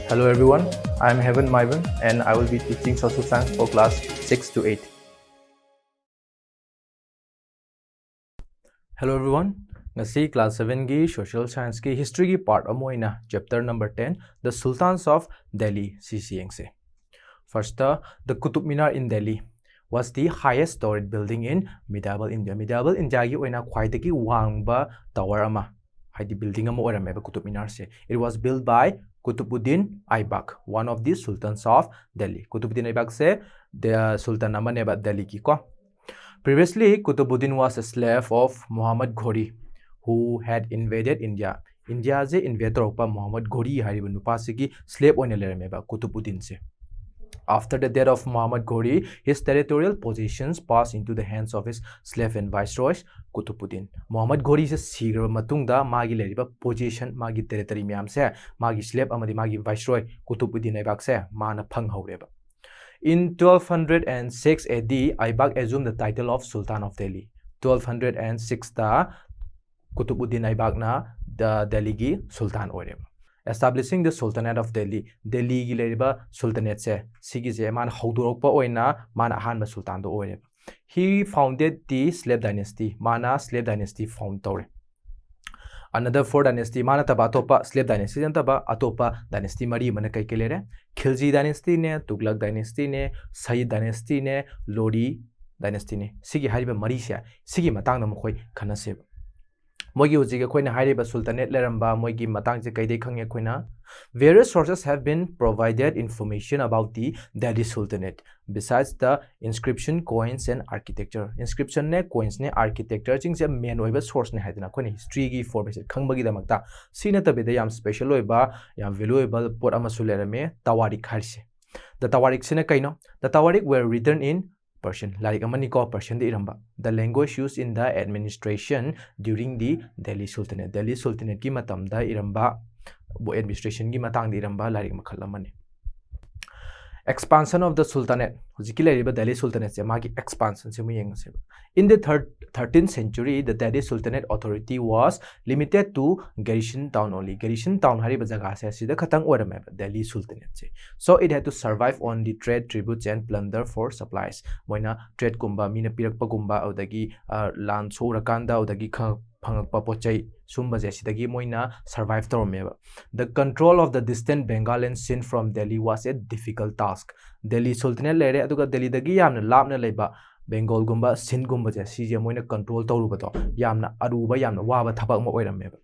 Hello everyone, I am Heaven Maivan and I will be teaching social science for class 6 to 8. Hello everyone, ngasi class 7 gi social science ki history gi part amoina chapter number 10 the Sultans of Delhi CCNC. First, the Qutub Minar in Delhi was the highest storied building in medieval India. Medieval India gi oina khwaidagi wangba tower ama haidi building ama orameba Qutub Minar se. It was built by Qutubuddin Aibak, one of the sultans of Delhi. Qutubuddin Aibak se the sultan amaneba Delhi ki ko. Previously, Qutubuddin was a slave of Muhammad Ghori, who had invaded India. India je invader pa Muhammad Ghori hariba nupa se ki slave oina leremeba Qutubuddin se. After the death of Muhammad Ghori, his territorial possessions passed into the hands of his slave and viceroy, Qutubuddin. Muhammad Ghori se sigra matungda magi leriba possession magi territory myam se magi slave amadi magi viceroy Qutubuddin Aibak se mana phang haureba. In 1206 AD, Aibak assumed the title of Sultan of Delhi. 1206 ta Qutubuddin Aibak na the Delhi gi Sultan oreba. Establishing the Sultanate of Delhi, Delhi gi leriba Sultanate se sigi je man haudorokpa oina man ahanba Sultan do oreba. He founded the slave dynasty, mana slave dynasty found tore. Another four dynasty mana taba atopa slave dynasty taba atopa dynasty mari mana kai kelere Khilji dynasty ne Tughlaq dynasty ne Sayyid dynasty ne Lodi dynasty ne sigi hariba mari se sigi matang na mkhoi khanase mogi ujiga khoina hariba sultanate leramba mogi matang je kaidei khangye khoina. Various sources have been provided information about the Delhi Sultanate besides the inscription, coins and architecture. Inscription ne coins ne architecture jingse main oiba source ne haidina khoina history gi information khangbagi damakta sina tabeda yam special oiba yam valuable pot amasu lerame tawarik harse. The tawarik sina kaino the tawarik were written in Persian, like Amaniko Persian the Iramba, the language used in the administration during the Delhi Sultanate. Delhi Sultanate ki matam da Iramba administration ki matang di Iramba like Makalamani. Expansion of the Sultanate. Delhi Sultanate se magi expansion se muyeng. In the 13th century, the Delhi Sultanate authority was limited to Garrison town only. Garrison town hariba jaga se sida khatang orame Delhi Sultanate se. So it had to survive on the trade, tributes and plunder for supplies. Moina trade kumba mina pirakpa kumba odagi land sorakanda odagi phangakpa pochai sumba je sidagi moina survive tormeba. The control of the distant Bengal and Sindh from Delhi was a difficult task. Delhi Sultanate lere aduga Delhi dagi yamna labna leba Bengal gumba Sindh gumba je sije moina control torubato yamna aruba yamna waba thabak ma oirameba.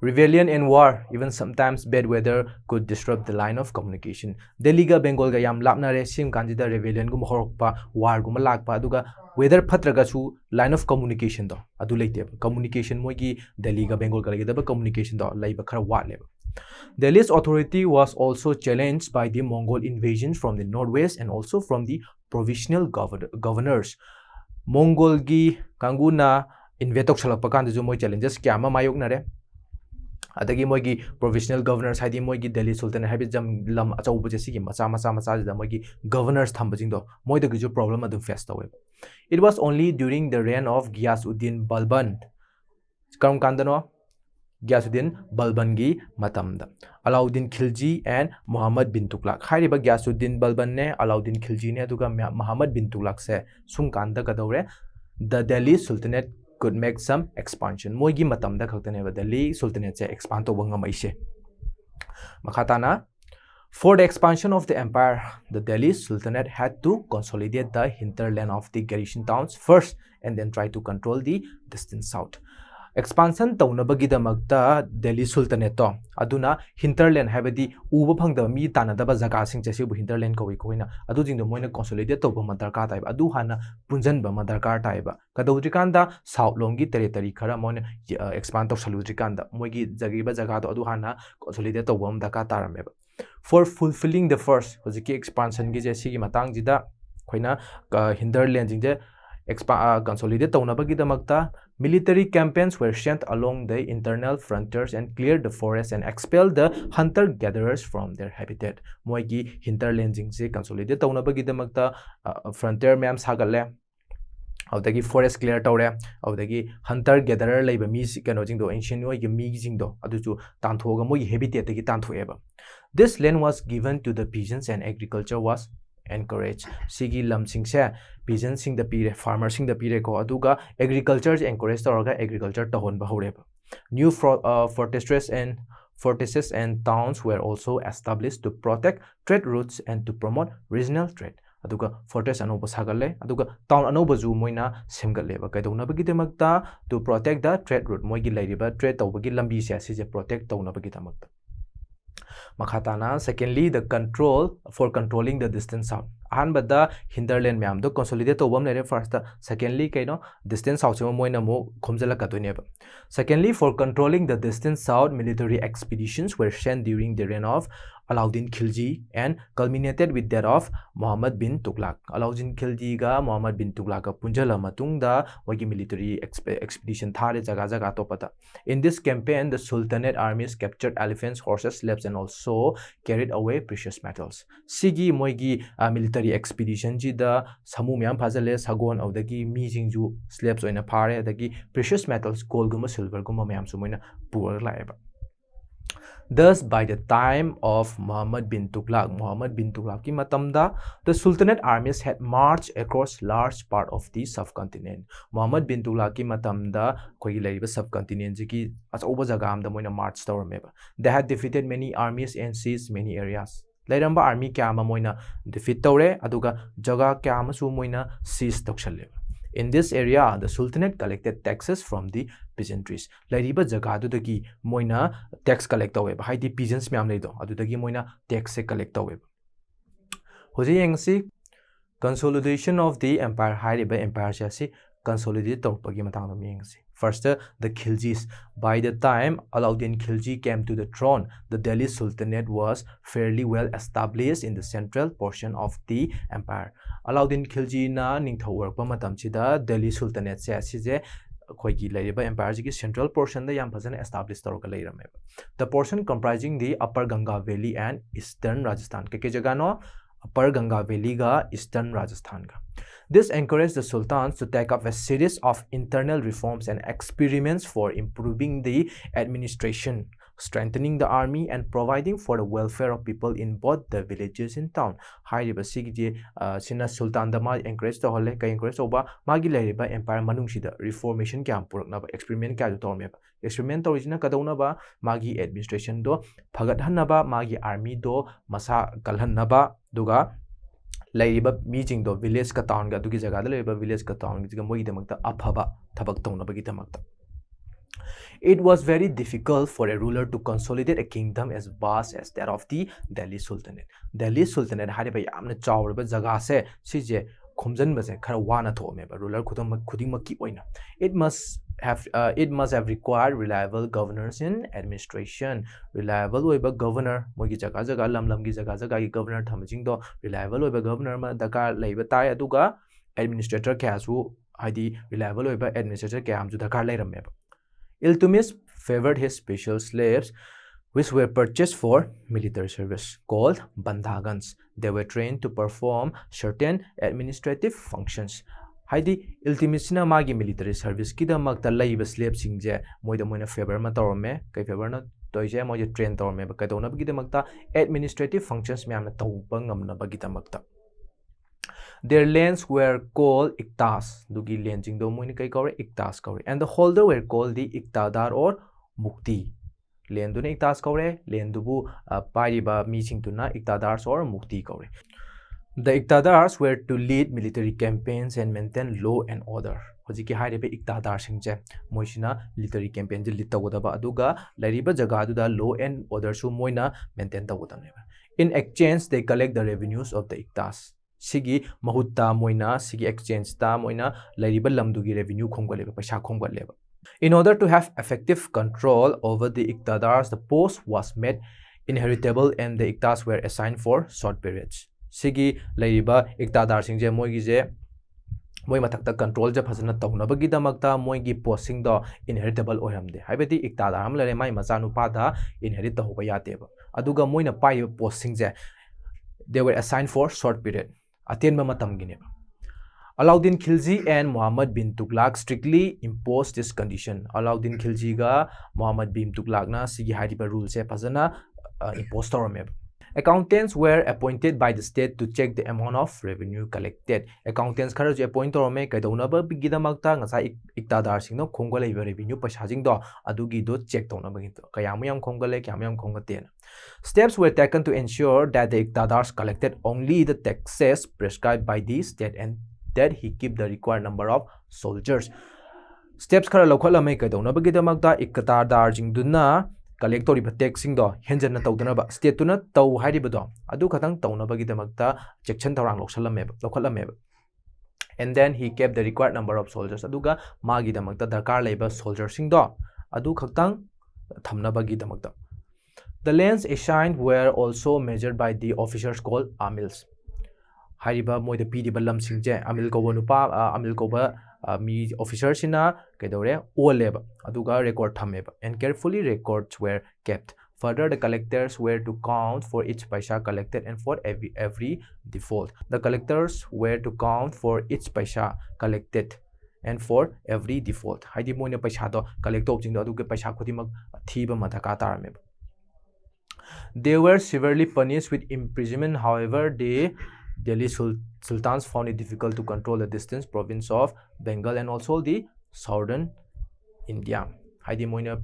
Rebellion and war, even sometimes bad weather, could disrupt the line of communication. Delhi ga Bengal ga yam lapna re sim kanjida rebellion gum horokpa war gum lakpa aduga weather phatraga su line of communication do adu leite communication mogi Delhi ga Bengal ga legida communication do laiba khara wat leba. Delhi's authority was also challenged by the Mongol invasion from the northwest and also from the provisional governors. Mongol gi kanguna invade toksalakpa kan ju moi challenges kyama mayok na re adagi moigi provisional governors haidi moigi Delhi Sultanate habi jam lam achaubu je sigi macha da moigi governors thambajing do moi da gi problem adu face tawe. It was only during the reign of Ghiyasuddin Balban karam kandano Ghiyasuddin Balban gi matamda Alauddin Khilji and Muhammad bin Tughlaq hariba Ghiyasuddin Balban ne Alauddin Khilji ne aduga Muhammad bin Tughlaq se sum kanda kadawre the Delhi Sultanate could make some expansion. Moigi matam da khaktaneba Delhi Sultanate se expand to banga maise. Makhatana, for the expansion of the empire, the Delhi Sultanate had to consolidate the hinterland of the garrison towns first and then try to control the distant south. Expansion taunabagi damakta Delhi Sultanate to aduna hinterland habadi uba phangda mi tanadaba jaga sing chesi bu hinterland ko koina adu jing do moina consolidate to ba madarka taiba adu hana punjan ba madarka taiba kadawrikanda south longi territory khara moina expand to saludrikanda moigi jagi ba jaga to adu hana consolidate to bam daka tarameba. For fulfilling the first hojiki expansion gi jesi gi matang jida khoina hinterland jing je consolidate taunabagi damakta military campaigns were sent along the internal frontiers and cleared the forests and expelled the hunter-gatherers from their habitat. Moigi hinterland jing se consolidate taunabagi damakta frontier mayam sagale Audagi forest clear tawre audagi hunter gatherer leiba mi kano jingdo ancient oi mi jingdo aduchu tanthoga moi habitat gi tanthoeba. This land was given to the peasants and agriculture was encouraged. Sigi lam singse peasants sing the pire farmers sing the pire ko aduga agriculture encourage tawraga agriculture tahon ba horeba. New fortresses and towns were also established to protect trade routes and to promote regional trade. Aduga fortress anoba sagale aduga town anoba ju moina semgalle ba kaidona bagi demakta to protect the trade route moigi lairiba trade tawbagi lambi se asije protect tawna bagi demakta. Makhatana secondly the control for controlling the distance south ahanbada hinterland myam do consolidate tawbam lere first secondly kaino distance south se moina mo khomjala kadoineba. Secondly, for controlling the distance south, military expeditions were sent during the reign of Alauddin Khilji and culminated with that of Muhammad bin Tughlaq. Alauddin Khilji ga Muhammad bin Tughlaq ka punjala matungda wagi military expedition thare jaga jaga topata. In this campaign, the Sultanate armies captured elephants, horses, slaves, and also carried away precious metals. Sigi moigi military expedition ji da samu myam phajale sagon awdagi mi jingju slaves oina phare adagi precious metals gold guma silver guma myam su moina pur laeba. Thus, by the time of Muhammad bin Tughlaq ki matamda, the Sultanate armies had marched across large part of the subcontinent. Muhammad bin Tughlaq ki matamda koi laiba subcontinent ji ki asoba jaga amda moina march tawrameba. They had defeated many armies and seized many areas. Lairamba army kya ma moina defeat tawre aduga jaga kya ma su moina seize tawshaleba. In this area, the Sultanate collected taxes from the peasantries. Lairiba jaga adudagi moina tax collect taweba. Haidi peasants myam leido adudagi moina tax se collect taweba. Hoji yengsi consolidation of the empire hairiba empire chasi consolidate tawpagi matang no yengsi. First, the Khiljis. By the time Alauddin Khilji came to the throne, the Delhi Sultanate was fairly well established in the central portion of the empire. Alauddin Khilji na ningthau warpa matam chida Delhi Sultanate se asije khoigi lairiba empire ji central portion da yam phajana established tawka leirameba. The portion comprising the Upper Ganga Valley and Eastern Rajasthan. Ke jaga no Upper Ganga Valley ga Eastern Rajasthan ga. This encouraged the sultans to take up a series of internal reforms and experiments for improving the administration, strengthening the army, and providing for the welfare of people in both the villages and town. Hairiba sigiji sina sultan da ma encourage to holle ka encourage oba magi lairiba empire manung sida reformation kya purakna ba experiment kya torme ba experiment origina kadona ba magi administration do phagat hanna ba magi army do masa kalhanna ba duga lairiba meeting do village ka town ga dugi jaga da lairiba village ka town gi moi demakta aphaba thabak tawna bagi demakta. It was very difficult for a ruler to consolidate a kingdom as vast as that of the Delhi Sultanate. Delhi Sultanate hariba yamna chawraba jaga se sije khomjan base khara wana thome ba ruler khuding makki oina. It must have required reliable governors in administration. Reliable oiba governor mogi jaga jaga lam gi jaga jaga gi governor thamjing do reliable oiba governor ma daka leiba tai aduga administrator kyasu haidi reliable oiba administrator kyamju daka leirameba. Iltutmish favored his special slaves which were purchased for military service called bandhagans. They were trained to perform certain administrative functions. Haidi Iltutmish na magi military service kida makta laiba slave singje moida moina favor ma tawrme kai favor na toije moje train tawrme ba kadona bagi makta administrative functions me amna tawba ngamna bagi makta. Their lands were called iktas. Dugi lands do moini kai kaure iktas kaure, and the holder were called the iktadar or mukti. Land duna iktas kaure, land dubu pariba meeting tuna iktadars or mukti kaure. The iktadars were to lead military campaigns and maintain law and order. Hojiki hairiba iktadar singje moisina military campaign lead tawdaba aduga lairiba jaga duda law and order su moina maintain tawdameba. In exchange, they collect the revenues of the iktas. Sigi mahutta moina sigi exchange ta moina lairiba lamdugi revenue khonggaleba paisa khonggaleba. In order to have effective control over the iktadars, the post was made inheritable and the iktas were assigned for short periods. Sigi lairiba iktadar singje moigi je moi mathakta control je phajana tawnabagi damakta moigi posting do inheritable oiramde. Haibati iktadar am lare mai machanu pa da inherit hoba yateba. Aduga moina pai posting je they were assigned for short period. Atenba matam gineba. Alauddin Khilji and Muhammad bin Tughlaq strictly imposed this condition. Alauddin Khilji ga Muhammad bin Tughlaq na sigi hariba rule se phajana impose tawrame. Accountants were appointed by the state to check the amount of revenue collected. Accountants khara je appoint tawrame kaidona ba gidamakta ngasa iktadar singno khongole revenue pasajing do adugi do check tawna ba gito kayamyam khongale kyamyam khongate. Steps were taken to ensure that the iktadars collected only the taxes prescribed by the state and that he keep the required number of soldiers. Steps khara lokholame kaidona ba gidamakta iktadar jingduna collector taxing do henjana tawdana state tuna taw hairibado adu khatang tawna bagidamakta section tawrang lokhalame. And then he kept the required number of soldiers aduga magidamakta darkar leba soldiers sing do adu khatang thamna bagidamakta. The lands assigned were also measured by the officers called amils. Hairiba moida pidiba lamsingje amil koba nupa amil koba mi officers ina kaidore oleba aduga record thameba and carefully records were kept. Further, the collectors were to count for each paisa collected and for every default. The collectors were to count for each paisa collected and for every default. Haidi moina paisa do collect jing do aduga paisa khodimak thiba madaka tarameba. They were severely punished with imprisonment. However, the Delhi Sultans found it difficult to control the distant province of Bengal and also the southern India. Haidi moina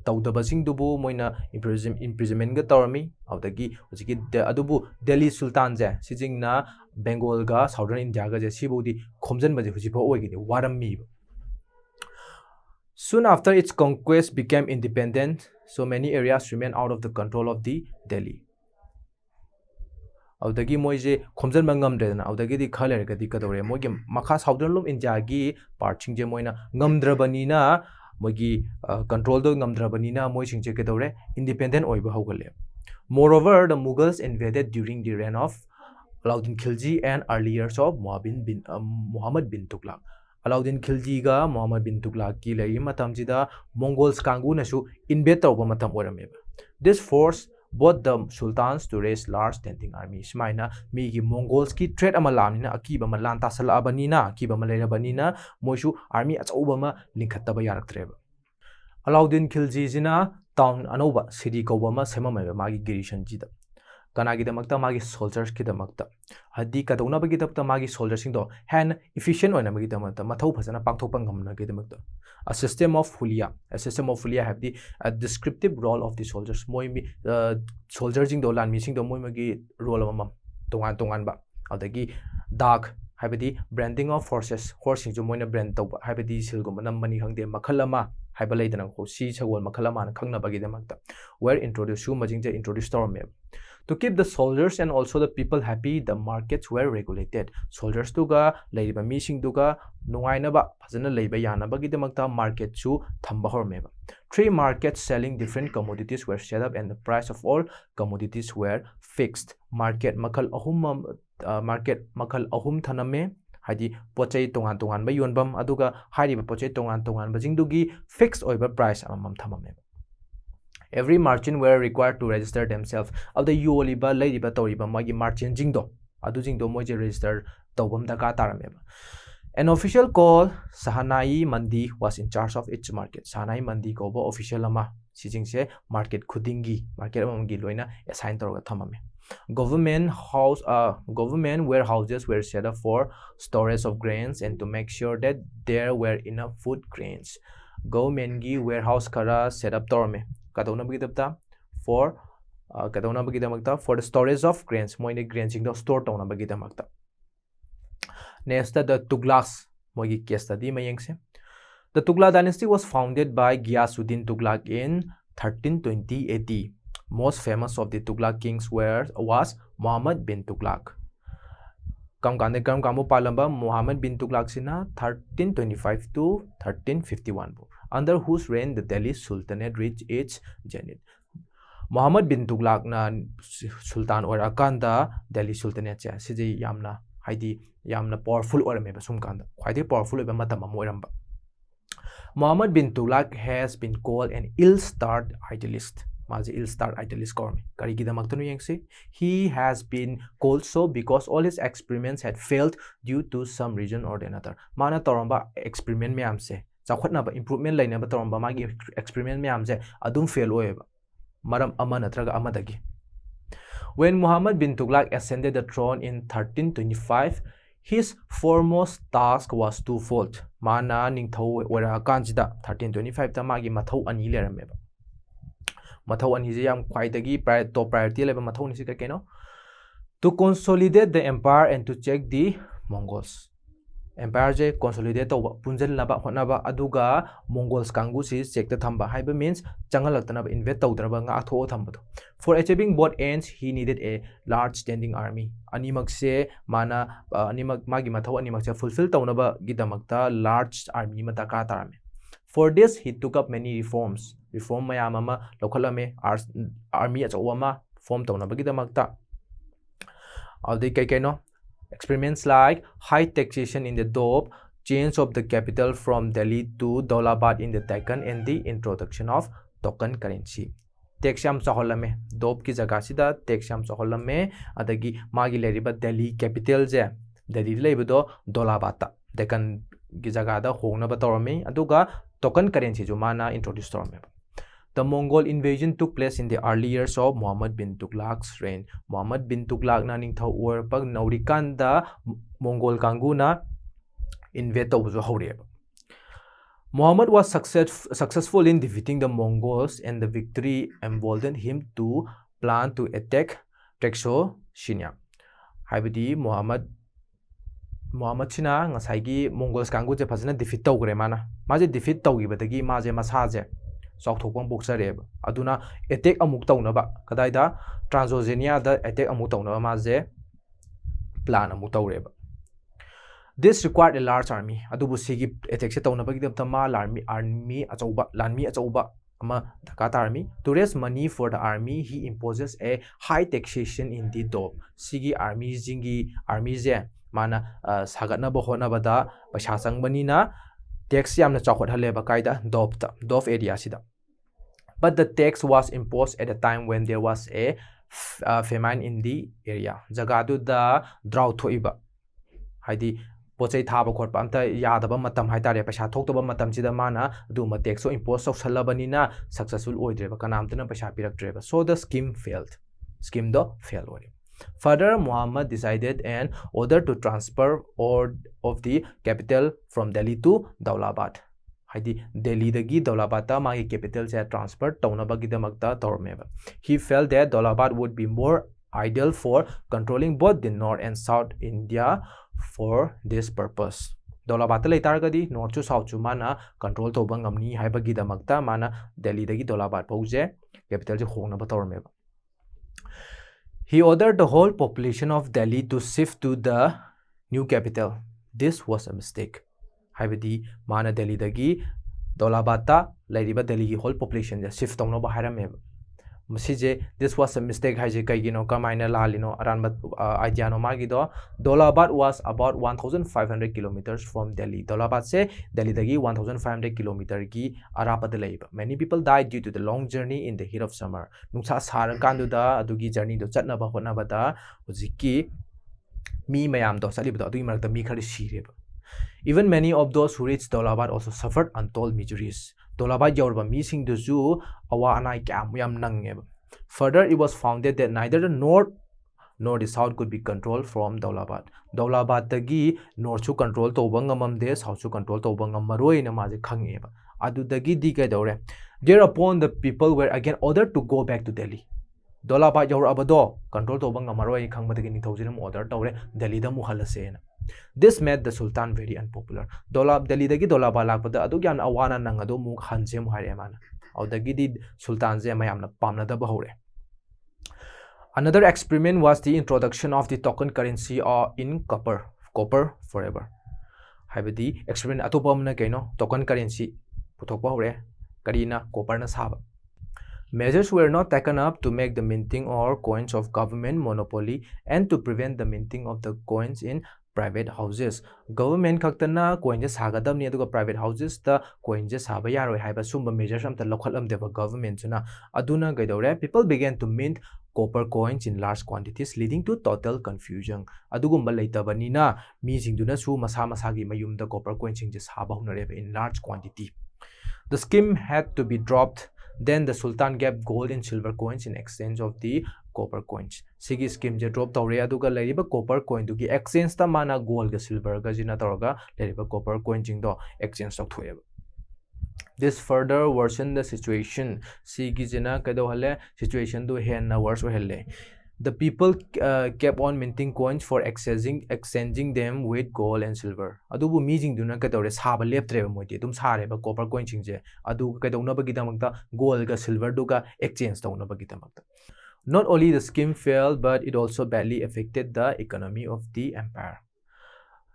tawdabasing dubu moina imprisonment ga tawrami awdagi hojiki adubu Delhi Sultan je sijing na Bengal ga southern India ga je sibudi khomjan baje hujipa oigini warammi. Soon after its conquest became independent, so many areas remained out of the control of the Delhi. Audagi moije khomjan mangam dena audagi di khaler ga di kadore moge makha southern lum India gi part chingje moina ngamdrabani na mogi control do ngamdrabani na moi chingje kadore independent oiba hogale. Moreover, the Mughals invaded during the reign of Alauddin Khilji and early years of Muhammad bin Tughlaq. Alauddin Khilji ga Muhammad bin Tughlaq ki lai matam jida Mongols kangu nasu invade tawba matam orameba. This forced both the sultans to raise large standing armies. Smaina migi Mongols ki threat amalamina akiba malan tasala abanina akiba malera banina moishu army achobama linkhattaba yaraktreba. Alauddin Khilji jina town anoba city kobama semameba magi garrison jida kanagi damakta magi soldiers ki damakta hadi kadona bagi damakta magi soldiers sing do han efficient oina magi damakta mathau phajana pangthokpa ngamna gi damakta a system of hulia have the descriptive role of the soldiers moi soldiers jing do lan mi sing do moi magi role amam tongan ba adagi dark habidi branding of forces horse jo moina brand to habidi silgum namani hangde makhalama haibalaidan ko si chagol makhalama na khangna bagi damakta were introduced majingja introduced torme. To keep the soldiers and also the people happy, the markets were regulated. Soldiers tuga leiba mising tuga nungaina ba phajana leiba yana bagi damakta market chu thamba hormeba. 3 markets selling different commodities were set up and the price of all commodities were fixed. Market makal ahum thaname hadi pochai tongan ba yonbam aduga hariba pochai tongan ba jingdugi fixed oiba price amam thamame. Every merchant were required to register themselves. Of the Yoliba, Ladiba Toriba, Magi merchant Jingdo, Adu Jingdo Moji register Tobam Dakatarame. An official called Sahanai Mandi was in charge of each market. Sahanai Mandi Kobo official Lama, Sijingse, market Kudingi, market Amangi Loina, assigned to Tamame. Government warehouses were set up for storage of grains and to make sure that there were enough food grains. Government warehouse kara set up Torme. For the storage of grains, moine grains in the store tona bagidamagta. Next, the Tughlaqs mogi case study mayengse. The Tughlaq dynasty was founded by Ghiyasuddin Tughlaq in 1320 AD. Most famous of the Tughlaq kings was Muhammad bin Tughlaq. Kamu palamba Muhammad bin Tughlaq sina 1325 to 1351. Under whose reign the Delhi Sultanate reached its zenith. Muhammad bin Tughlaq na Sultan or Akanda Delhi Sultanate siji yamna haidi yamna powerful or me basum kanda quite powerful ba matama Muhammad bin Tughlaq has been called an ill-starred idealist. Maji ill-starred idealist kormi. Karigidamaktanu yengsi. He has been called so because all his experiments had failed due to some reason or another. Mana toramba experiment mayamse. Chakhwatnaba improvement lainaba toramba magi experiment mayamse adum fail oyeba. Maram ama natraga amadagi. When Muhammad bin Tughlaq ascended the throne in 1325, his foremost task was twofold. Mana ningthau wera kanjida 1325 ta magi mathau ani lerameba. Mathau ani je yam khwaidagi top priority leba mathau ni sika keno to consolidate the empire and to check the Mongols. Empire je consolidate tawba punjal laba honaba aduga Mongols kangu si check the thamba haiba means changalakna invade tawdraba nga atho thambado. For achieving both ends, he needed a large standing army. Animak se mana animak magi mathau animak se fulfill tawnaba gidamakta large army mataka tarame. For this, he took up many reforms. Reform mayamama lokalame army achawama form tawnaba gidamakta. Aldi kaikeno experiments like high taxation in the Doab, change of the capital from Delhi to Daulabad in the Deccan, and the introduction of token currency. Tax yam chaholame Doab ki jaga sida tax yam chaholame adagi magi leriba Delhi capital je Delhi leibudo Daulabad ta Deccan ki jaga da hongna ba torame aduga token currency jo mana introduce torame. The Mongol invasion took place in the early years of Muhammad bin Tughlaq's reign. Muhammad bin Tughlaq na ningthau urpag naurikanda Mongol kanguna invade tawbujo hawreba. Muhammad was successful in defeating the Mongols, and the victory emboldened him to plan to attack Shinya. Haibadi Muhammad sina ngasaigi Mongols kangu je phajana defeat tawgre mana. Maje defeat tawgibadagi maje masaje Southokong Boxareb. Aduna attack amuk tawnaba kadaida Transoxania da attack amuk tawnaba maze plan amuk tawreba. This required a large army. Adubu sigi attack se tawnaba gidamta ma army achauba ama Dakata army. To raise money for the army, he imposes a high taxation in the Doab. Sigi army jingi army je mana sagatna bohona bada paisa changbanina tax yamna chawhat haleba kaida Doab area sida. But the tax was imposed at a time when there was a famine in the area. Jagadu da drought thoiba. Haidi pochai thaba khotpa amta yadaba matam haitare paisa thoktoba matam sida mana duma tax so impose salabani successful oidreba kanamtana paisa piraktreba. So the scheme failed. Scheme do fail ori. Further, Muhammad decided an order to transfer of the capital from Delhi to Daulabad. Haidi Delhi dagi Daulabad ta magi capital se transfer tawnaba gidamakta tormeba. He felt that Daulabad would be more ideal for controlling both the north and south India for this purpose. Daulabad ta leitargadi north to south chu mana control toba ngamni haiba gidamakta mana Delhi dagi Daulabad pause capital je hongnaba tormeba. He ordered the whole population of Delhi to shift to the new capital. This was a mistake. Haibadi mana Delhi dagi Daulabad ta lairiba Delhi ki whole population ja shift tawno ba hairameba. Masije this was a mistake haije kaigino kamaina lalino aranba idea no magi do Daulabad was about 1500 kilometers from Delhi. Daulabad se Delhi dagi 1500 kilometer ki arapad leiba. Many people died due to the long journey in the heat of summer. Nungsa sarakandu da adugi journey do chatna ba hona ba da hojiki mi mayam do salibdo adugi marakta mi khari sireba. Even many of those who reached Daulabad also suffered untold miseries. Daulabad yaurba missing the zoo awa anai kam yam nangeba. Further, it was founded that neither the north nor the south could be controlled from Daulabad. Daulabad dagi north chu control toba ngamamde south chu control toba ngamaroi na maje khangeba. Adu dagi diga daure. Thereupon the people were again ordered to go back to Delhi. Daulabad yaur abado control toba ngamaroi khangmadagi ni thaujiram order daure Delhi da muhalasena. This made the Sultan very unpopular. Delhi dagi Daulabad lakpada adu gyan awana nangado muk hanse mu hare mana. Audagi di Sultan je mayamna pamna da bahore. Another experiment was the introduction of the token currency in copper forever. Haibadi experiment atopamna kaino token currency puthokpa hore karina copper na saba. Measures were not taken up to make the minting or coins of government monopoly and to prevent the minting of the coins in private houses. Government kaktana coin just hagadam near the private houses, the coin just have a yaro have a sumba measures from the local government. Aduna gaidore, people began to mint copper coins in large quantities, leading to total confusion. Adugumba later banina, meaning duna su masamasagi mayum the copper coins just have in large quantity. The scheme had to be dropped. Then the Sultan gave gold and silver coins in exchange of the copper coins. Sigi scheme je drop tawre aduga leriba copper coin dugi exchange ta mana gold ga silver ga jina tawga leriba copper coin jing do exchange tawthoeba. This further worsened the situation. Sigi jina kado hale situation do henna worse helle. The people kept on minting coins for exchanging them with gold and silver. Adubu meeting duna kadore saba leptre moiti dum sare ba copper coin chingje adu kadona bagidamagta gold ga silver duga exchange tawna bagidamagta. Not only the scheme failed, but it also badly affected the economy of the empire.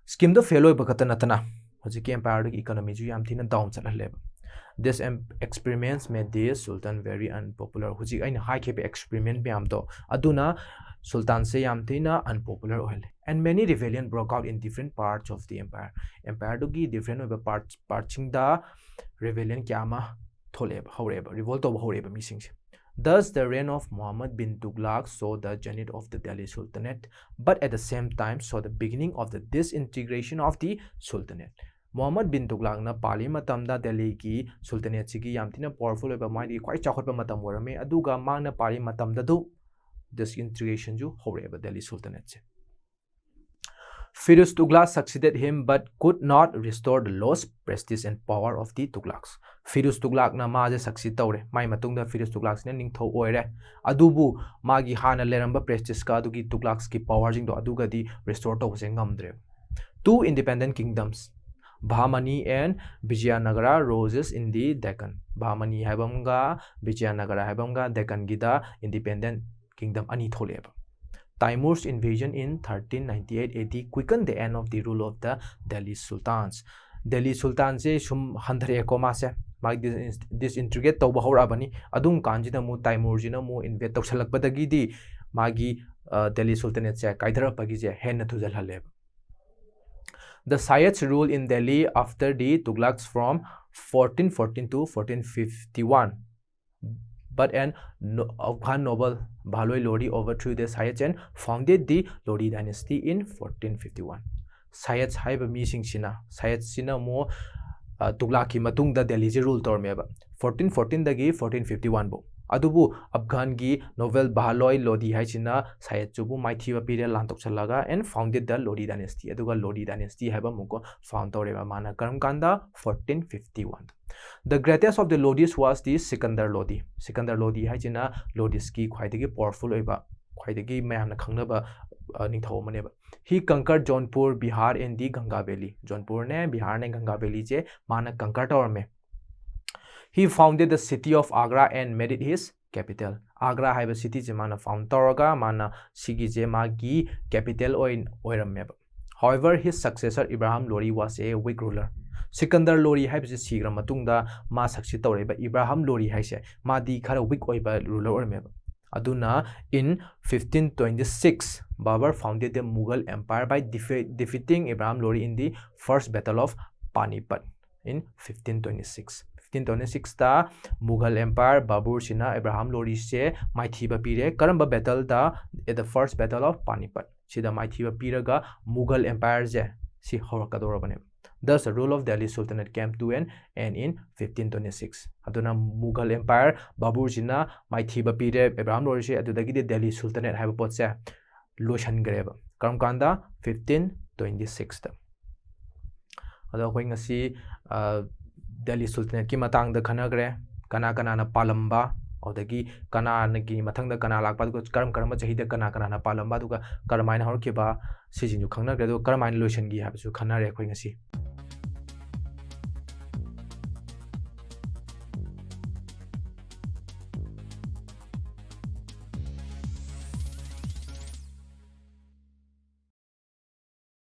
Scheme do fail oi bakata natana hojiki empire the economy ju yam thina down chalale. This experiments made the Sultan very unpopular. Huji aina high keep experiment biam do aduna Sultan se yam thina unpopular oil. And many rebellion broke out in different parts of the empire. Empire dugi different over parts da rebellion kyama tholeba horeba revolt of horeba missing. Thus, the reign of Muhammad bin Tughlaq saw the zenith of the Delhi Sultanate, but at the same time saw the beginning of the disintegration of the Sultanate. Muhammad bin Tughlaq na pali matam da Delhi ki Sultanate sigi yamtina powerful eba mai quite chakot matam warame aduga mang na pali matam da do disintegration ju horeba Delhi Sultanate. Firuz Tughlaq succeeded him but could not restore the lost prestige and power of the Tughlaqs. Firuz Tughlaq na maje succeed tawre mai matungda Firuz Tughlaq ne ningtho oire adubu magi hana leramba prestige ka adugi Tughlaqs ki power jing do aduga di restore to se ngamdre. Two independent kingdoms, Bahmani and Vijayanagara, roses in the Deccan. Bahmani haibamga Vijayanagara haibamga Deccan gida independent kingdom ani tholeba. Timur's invasion in 1398 AD quickened the end of the rule of the Delhi Sultans. Delhi Sultans se shum handre ko ma se mag disintegrate to bahorabani adum kanjina mu Timur jina mu invade tawsalakpadagi di magi Delhi Sultanate se kaidhara pagi je hen thujal haleb. The Sayyids ruled in Delhi after the Tughlaqs from 1414 to 1451. But an Afghan noble Bhaloi Lodi overthrew the Sayyids and founded the Lodi dynasty in 1451. Sayyids haiba missing sina Sayyids sina mo Tughlaq ki matung da Delhi je rule tormeba 1414 dagi 1451 bo adubu Afghan gi novel Bhaloi Lodi haisina Sayyid chubu maithiba pire lantok chalaga and founded the Lodi dynasty aduga Lodi dynasty haiba muko found toreba mana karam kanda 1451. The greatest of the Lodis was the Sikandar Lodi. Sikandar Lodi haisina Lodis ki khwaidagi powerful oiba khwaidagi mayamna khangnaba ningthau maneba. He conquered Jaunpur, Bihar and the Ganga Valley. Jaunpur ne Bihar ne Ganga Valley je mana conquer torme. He founded the city of Agra and made it his capital. Agra haiba city je mana found toraga mana sigi je magi capital oirameba. However, his successor Ibrahim Lodi was a weak ruler. Sikandar Lodi haibse sigra matungda ma succeed toreba Ibrahim Lodi haise ma di khara weak oiba ruler oirameba. Aduna in 1526 Babur founded the Mughal Empire by defeating Ibrahim Lodi in the first battle of Panipat in 1526. 1526 ta Mughal Empire Babur sina Ibrahim Lodi se maithiba pire karamba battle da at the first battle of Panipat sida maithiba piraga Mughal Empire je si horakadorabane. Thus, the rule of Delhi Sultanate came to an end in 1526. Aduna Mughal Empire Babur sina maithiba pire Ibrahim Lodi se adudagi Delhi Sultanate haiba pot se loishan greba karam kanda 1526 ta ado koi ngasi Delhi Sultanate ki matang da khanagre kana na palamba odagi kana nagi mathang da kana lakpa du karam chahi da kana na palamba du ka karamaina hor ke ba si jinju khanagre do karamaina loishan gi ha su khanare koi ngasi